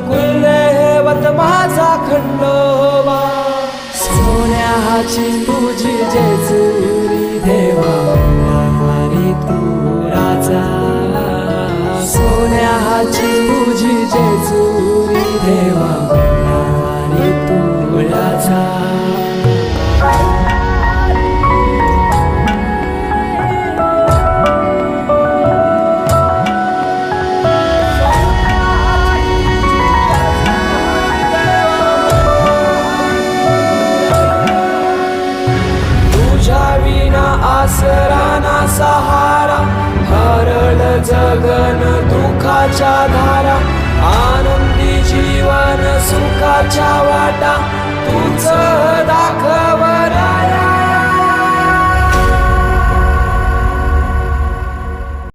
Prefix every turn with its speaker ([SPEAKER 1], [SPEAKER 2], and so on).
[SPEAKER 1] कुल्ले हेवत माझा खंडोबा. सोन्याची तुझी जेजुरी देवा आणि तू राजा. सोन्याची तुझी जेजुरी देवा आणि तू राजा. आसरा ना सहारा हरळ जगन दुःखाच्या धारा. आनंदी जीवन सुखाच्या वाटा तूच